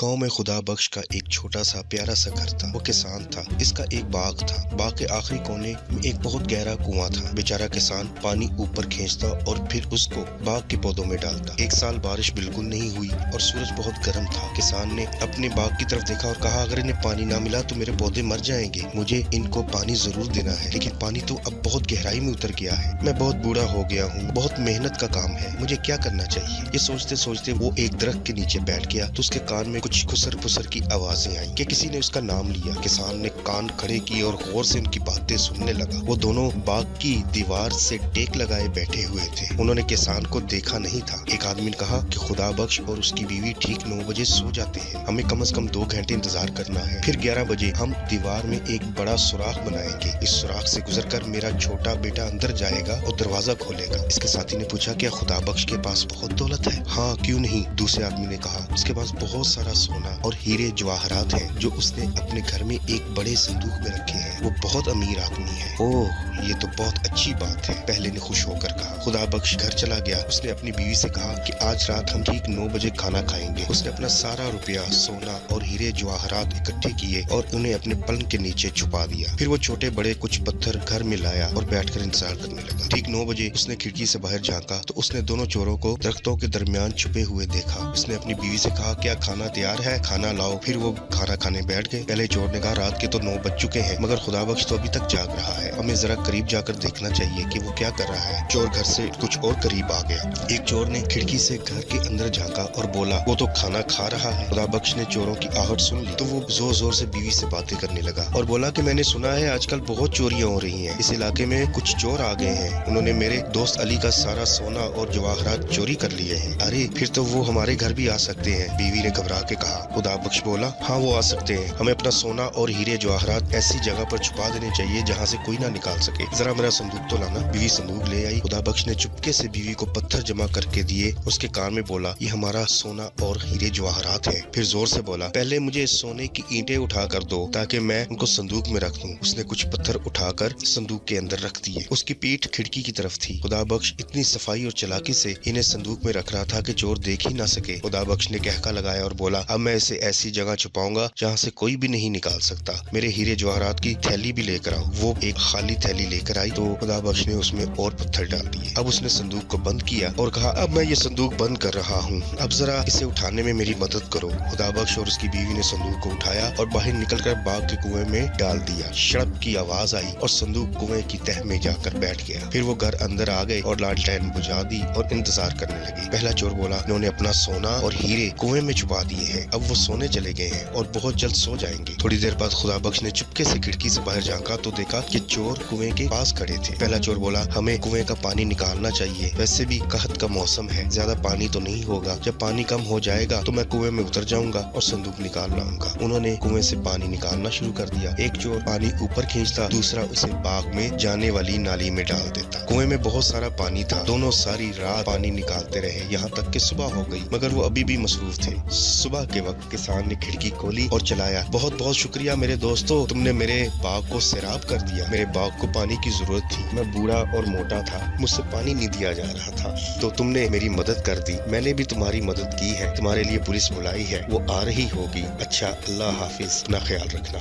गांव में खुदा बख्श का एक छोटा सा प्यारा सा घर था। वो किसान था। इसका एक बाग था। बाग के आखिरी कोने में एक बहुत गहरा कुआं था। बेचारा किसान पानी ऊपर खींचता और फिर उसको बाग के पौधों में डालता। एक साल बारिश बिल्कुल नहीं हुई और सूरज बहुत गर्म था। किसान ने अपने बाग की तरफ देखा और कहा, अगर इन्हें पानी ना मिला तो मेरे पौधे मर जाएंगे। मुझे इनको पानी जरूर देना है, लेकिन पानी तो अब बहुत गहराई में उतर गया है। मैं बहुत बूढ़ा हो गया हूँ, बहुत मेहनत का काम है, मुझे क्या करना चाहिए। ये सोचते सोचते वो एक दरख्त के नीचे बैठ गया तो उसके कान में कुछ खुसर फुसर की आवाजें आई कि किसी ने उसका नाम लिया। किसान ने कान खड़े किए और गौर से उनकी बातें सुनने लगा। वो दोनों बाग की दीवार से टेक लगाए बैठे हुए थे। उन्होंने किसान को देखा नहीं था। एक आदमी ने कहा कि खुदा बख्श और उसकी बीवी ठीक 9 बजे सो जाते हैं, हमें कम से कम 2 घंटे इंतजार करना है। फिर 11 बजे हम दीवार में एक बड़ा सुराख बनाएंगे। इस सुराख से गुजरकर मेरा छोटा बेटा अंदर जाएगा और दरवाजा खोलेगा। इसके साथी ने पूछा, क्या खुदा बख्श के पास बहुत दौलत है? हाँ, क्यों नहीं, दूसरे आदमी ने कहा। उसके पास बहुत सारा सोना और हीरे जवाहरात हैं जो उसने अपने घर में एक बड़े संदूक में रखे हैं। वो बहुत अमीर आदमी है। ओह, ये तो बहुत अच्छी बात है, पहले ने खुश होकर कहा। खुदा बख्श घर चला गया। उसने अपनी बीवी से कहा कि आज रात हम ठीक 9 बजे खाना खाएंगे। उसने अपना सारा रुपया, सोना और हीरे जवाहरात इकट्ठे किए और उन्हें अपने पलंग के नीचे छुपा दिया। फिर वो छोटे बड़े कुछ पत्थर घर में लाया और बैठकर इंतजार करने लगा। ठीक 9 बजे उसने खिड़की से बाहर झांका तो उसने दोनों चोरों को दरख्तों के दरमियान छुपे हुए देखा। उसने अपनी बीवी से कहा, क्या खाना तैयार है? खाना लाओ। फिर वो खाना खाने बैठ गए। पहले चोर ने कहा, रात के तो 9 बज चुके हैं, मगर खुदा बख्श तो अभी तक जाग रहा है, हमें जरा करीब जाकर देखना चाहिए कि वो क्या कर रहा है। चोर घर से कुछ और करीब आ गया। एक चोर ने खिड़की से घर के अंदर झांका और बोला, वो तो खाना खा रहा है। खुदा बख्श ने चोरों की आहट सुन ली तो वो जोर जोर से बीवी से बातें करने लगा और बोला कि मैंने सुना है आजकल बहुत चोरियां हो रही हैं। इस इलाके में कुछ चोर आ गए हैं। उन्होंने मेरे दोस्त अली का सारा सोना और जवाहरात चोरी कर लिए हैं। अरे, फिर तो वो हमारे घर भी आ सकते हैं, बीवी ने घबरा के कहा। खुदा बख्श बोला, हाँ वो आ सकते हैं। हमें अपना सोना और हीरे जवाहरात ऐसी जगह पर छुपा देने चाहिए जहाँ से कोई ना निकाल सके। जरा मेरा संदूक तो लाना। बीवी संदूक ले आई। खुदा बख्श ने चुपके से बीवी को पत्थर जमा करके दिए। उसके कान में बोला, ये हमारा सोना और हीरे जवाहरात हैं। फिर जोर से बोला, पहले मुझे सोने की ईंटें उठा कर दो ताकि मैं उनको संदूक में रख दूं। उसने कुछ पत्थर उठाकर संदूक के अंदर रख दिए। उसकी पीठ खिड़की की तरफ थी। खुदा बख्श इतनी सफाई और चालाकी से इन्हें संदूक में रख रहा था कि चोर देख ही ना सके। खुदा बख्श ने कहका लगाया और बोला, अब मैं इसे ऐसी जगह छुपाऊंगा जहाँ से कोई भी नहीं निकाल सकता। मेरे हीरे जवाहरात की थैली भी लेकर आओ। वो एक खाली थैली लेकर आई तो खुदा बख्श ने उसमें और पत्थर डाल दिए। अब उसने संदूक को बंद किया और कहा, अब मैं ये संदूक बंद कर रहा हूँ, अब जरा इसे उठाने में मेरी मदद करो। खुदा बख्श और उसकी बीवी ने संदूक को उठाया और बाहर निकलकर बाग के कुएं में डाल दिया। शड़प की आवाज आई और संदूक कुएं की तह में जाकर बैठ गया। फिर वो घर अंदर आ गए और लालटेन बुझा दी और इंतजार करने लगे। पहला चोर बोला, इन्होंने अपना सोना और हीरे कुएं में छुपा दिए हैं, अब वो सोने चले गए हैं और बहुत जल्द सो जाएंगे। थोड़ी देर बाद खुदा बख्श ने चुपके से खिड़की से बाहर झांका तो देखा कि चोर कुएं के पास खड़े थे। पहला चोर बोला, हमें कुएं का पानी निकालना चाहिए, वैसे भी कहत का मौसम है, ज्यादा पानी तो नहीं होगा। जब पानी कम हो जाएगा तो मैं कुएं में उतर जाऊंगा और संदूक निकाल लाऊंगा। उन्होंने कुएं से पानी निकालना शुरू कर दिया। एक चोर पानी ऊपर खींचता, दूसरा उसे बाग में जाने वाली नाली में डाल देता। कुएं में बहुत सारा पानी था। दोनों सारी रात पानी निकालते रहे, यहाँ तक कि सुबह हो गई, मगर वो अभी भी मसरूफ थे। सुबह के वक्त किसान ने खिड़की खोली और चलाया, बहुत बहुत शुक्रिया मेरे दोस्तों, तुमने मेरे बाग को सैराब कर दिया। मेरे बाग को पानी की जरूरत थी, मैं बूढ़ा और मोटा था, मुझसे पानी नहीं दिया जा रहा था, तो तुमने मेरी मदद कर दी। मैंने भी तुम्हारी मदद की है। तुम्हारे लिए पुलिस बुलाई है, वो आ रही होगी। अच्छा, अल्लाह हाफिज, अपना ख्याल रखना।